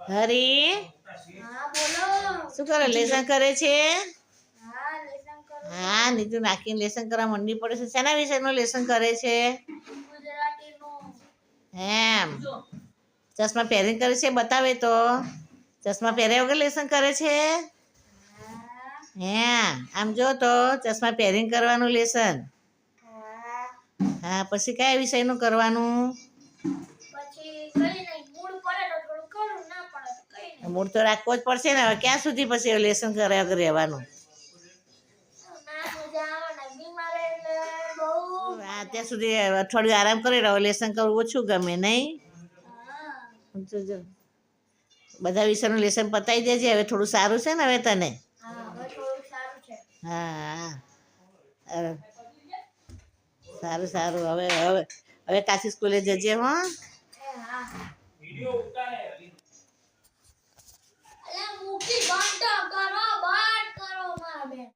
હરી હા બોલો. શું કરે લેસન કરે છે હા લેસન કરું. હા નીતુ નાખીને લેસન કરવા મંડી પડે છે શેના વિષયનું લેસન કરે છે ગુજરાતીનું. એમ ચશ્મા પહેરીને કરે છે બતાવે તો ચશ્મા પહેર્યા વગર લેસન કરે છે હા. હે આમ જો તો ચશ્મા પહેરીને કરવાનું લેસન હા. હા પછી કયા વિષયનું કરવાનું પછી કઈ નહીં મૂડ પડે તો થોડું કરું ના પડે તો કઈ નહીં. મૂડ તો રાખવો જ પડશે ને હવે ક્યાં સુધી પછી લેસન કર્યા વગર રહેવાનું ના મજા આવે ને બીમાર એટલે બહુ હા ત્યાં સુધી અઠવાડિયું આરામ કરી રહ્યો લેસન કરવું ઓછું ગમે નહીં હા. જો બધા વિષયનું લેસન પતાવી દેજે હવે થોડું સારું છે ને હવે તને હા હવે થોડું સારું છે. હા સારું સારું હવે કાશી સ્કૂલે જજે હો હા.